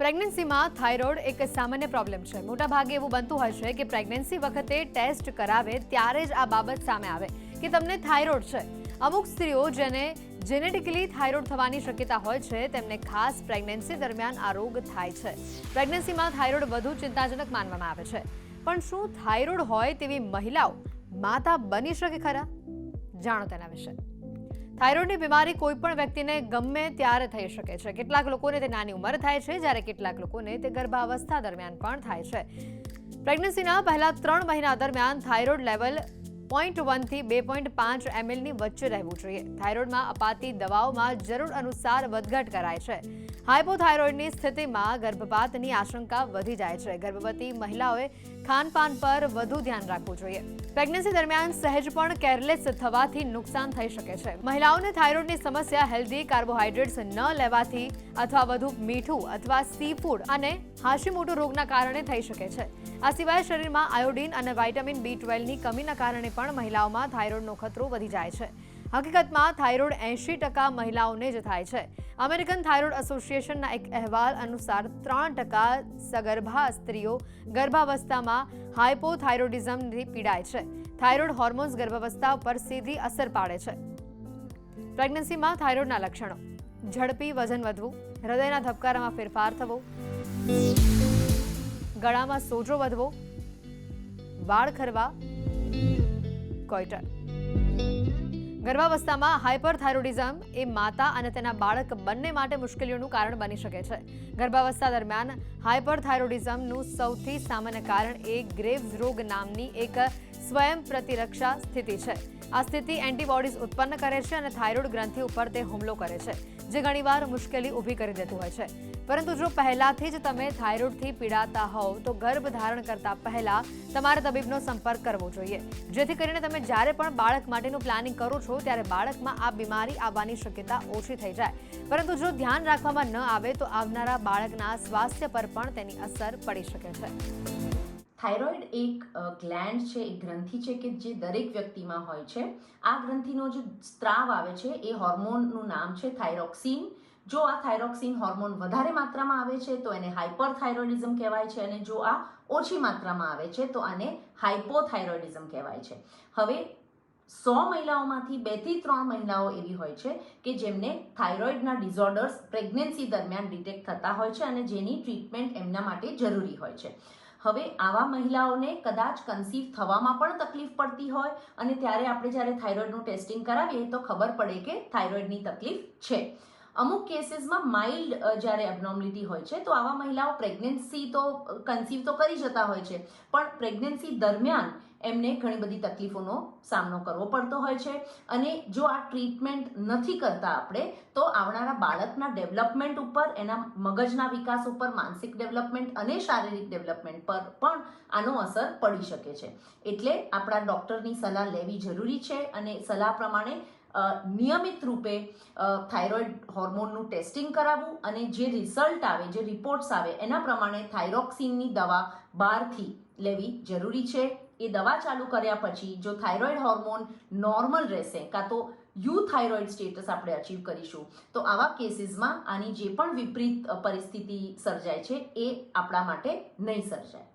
પ્રેગ્નન્સીમાં thyroid એક સામાન્ય problem છે. મોટાભાગે એવું બનતું હોય છે કે પ્રેગ્નન્સી વખતે ટેસ્ટ કરાવે ત્યારે જ આ બાબત સામે આવે કે તમને થાઇરોઇડ છે. અમુક સ્ત્રીઓ જેને જેનેટિકલી થાઇરોઇડ થવાની શક્યતા હોય છે તેમને ખાસ પ્રેગ્નન્સી દરમિયાન આ રોગ થાય છે. પ્રેગ્નન્સીમાં થાઇરોઇડ વધુ ચિંતાજનક માનવામાં આવે છે. પણ શું થાઇરોઇડ હોય તેવી મહિલાઓ માતા બની શકે ખરા? જાણો તેના વિશે. થાઇરોઇડની બીમારી કોઈપણ વ્યક્તિને ગમે ત્યારે થઈ શકે છે. કેટલાક લોકોને તે નાની ઉંમરે થાય છે, જ્યારે કેટલાક લોકોને તે ગર્ભાવસ્થા દરમિયાન પણ થાય છે. પ્રેગ્નન્સીના પહેલા 3 મહિના દરમિયાન થાઇરોઇડ લેવલ 0.1 થી 2.5 ml ની વચ્ચે રહેવું જોઈએ. થાઇરોઇડમાં અપાતી દવાઓમાં જરૂર અનુસાર વધઘટ કરાય છે. હાઇપોથાઇરોઇડની સ્થિતિમાં ગર્ભપાતની આશંકા વધી જાય છે. ગર્ભવતી મહિલાઓએ ખાનપાન પર વધુ ધ્યાન રાખવું જોઈએ. પ્રેગ્નન્સી દરમિયાન સહેજ પણ કેરલેસ થવાથી નુકસાન થઈ શકે છે. મહિલાઓને થાઇરોઇડની સમસ્યા હેલ્ધી કાર્બોહાઈડ્રેટ્સ ન લેવાથી અથવા વધુ મીઠું અથવા સી ફૂડ અને હાશીમોટો રોગના કારણે થઈ શકે છે. આ સિવાય શરીરમાં આયોડિન અને વિટામિન B12 ની કમીના કારણે પણ મહિલાઓમાં થાઇરોઇડનો ખતરો વધી જાય છે. હકીકતમાં થાઇરોઇડ 80% મહિલાઓને જ થાય છે. અમેરિકન થાઇરોઇડ એસોસિએશનના એક અહેવાલ અનુસાર 3% સગર્ભા સ્ત્રીઓ ગર્ભાવસ્થામાં હાઇપોથાઇરોઇડિઝમથી પીડાય છે. થાઇરોઇડ હોર્મોન્સ ગર્ભાવસ્થા પર સીધી અસર પાડે છે. પ્રેગ્નન્સીમાં થાઇરોઇડના લક્ષણો: ઝડપી વજન વધવું, હૃદયના ધબકારામાં ફેરફાર થવો, ગળામાં સોજો વધવો, વાળ ખરવા, કોઈટર. ગર્ભાવસ્થામાં હાઇપરથાઇરોઇડિઝમ એ માતા અને તેના બાળક બંને માટે મુશ્કેલીઓનું કારણ બની શકે છે. ગર્ભાવસ્થા દરમિયાન હાઇપરથાઇરોઇડિઝમનું સૌથી સામાન્ય કારણ એ ગ્રેવ્સ રોગ નામની એક સ્વયં પ્રતિરક્ષા સ્થિતિ છે. આ સ્થિતિ એન્ટીબોડીઝ ઉત્પન્ન કરે છે અને થાઇરોઇડ ગ્રંથિ ઉપર તે હુમલો કરે છે, જે ઘણીવાર મુશ્કેલી ઊભી કરી દેતું હોય છે. પરંતુ જો પહેલાથી જ તમે થાઇરોઇડથી પીડાતા હોવ તો ગર્ભ ધારણ કરતા પહેલા તમારે તબીબનો સંપર્ક કરવો જોઈએ, જેથી કરીને તમે જ્યારે પણ બાળક માટેનું પ્લાનિંગ કરો છો ત્યારે બાળકમાં આ બીમારી આવવાની શક્યતા ઓછી થઈ જાય. પરંતુ જો ધ્યાન રાખવામાં ન આવે તો આવનારા બાળકના સ્વાસ્થ્ય પર પણ તેની અસર પડી શકે છે. થાઇરોઇડ એક ગ્લેન્ડ છે, એક ગ્રંથિ છે કે જે દરેક વ્યક્તિમાં હોય છે. આ ગ્રંથિનો જે સ્ત્રાવ આવે છે એ હોર્મોનનું નામ છે થાઇરોક્સિન. જો આ થાઇરોક્સિન હોર્મોન વધારે માત્રામાં આવે છે તો એને હાઇપરથાઇરોઇડિઝમ કહેવાય છે, અને જો આ ઓછી માત્રામાં આવે છે તો આને હાઇપોથાઇરોઇડિઝમ કહેવાય છે. હવે 100 મહિલાઓમાંથી 2 થી 3 મહિલાઓ એવી હોય છે કે જેમને થાઇરોઇડના ડિસઓર્ડર્સ પ્રેગ્નન્સી દરમિયાન ડિટેક્ટ થતા હોય છે અને જેની ટ્રીટમેન્ટ એમના માટે જરૂરી હોય છે. હવે આવા મહિલાઓને કદાચ કન્સીવ થવામાં પણ તકલીફ પડતી હોય અને ત્યારે આપણે જ્યારે થાઇરોઇડનું ટેસ્ટિંગ કરાવીએ તો ખબર પડે કે થાઇરોઇડની તકલીફ છે. અમુક કેસીસમાં માઇલ્ડ જ્યારે એબનોર્મલિટી હોય છે તો આવા મહિલાઓ પ્રેગ્નન્સી તો કન્સીવ તો કરી જતા હોય છે, પણ પ્રેગ્નન્સી દરમિયાન એમને ઘણી બધી તકલીફોનો સામનો કરવો પડતો હોય છે. અને જો આ ટ્રીટમેન્ટ નથી કરતા આપણે તો આવનારા બાળકના ડેવલપમેન્ટ ઉપર, એના મગજના વિકાસ ઉપર, માનસિક ડેવલપમેન્ટ અને શારીરિક ડેવલપમેન્ટ પર પણ આનો અસર પડી શકે છે. એટલે આપણા ડૉક્ટરની સલાહ લેવી જરૂરી છે અને સલાહ પ્રમાણે નિયમિત રૂપે થાઇરોઇડ હોર્મોનનું ટેસ્ટિંગ કરાવવું અને જે રિઝલ્ટ આવે, જે રિપોર્ટ્સ આવે એના પ્રમાણે થાઇરોક્સિનની દવા બહારથી લેવી જરૂરી છે. એ દવા ચાલુ કર્યા પછી જો થાઇરોઇડ હોર્મોન નોર્મલ રહેશે, કાં તો યુથાઇરોઇડ સ્ટેટસ આપણે અચીવ કરીશું, તો આવા કેસીસમાં આની જે પણ વિપરીત પરિસ્થિતિ સર્જાય છે એ આપણા માટે નહીં સર્જાય.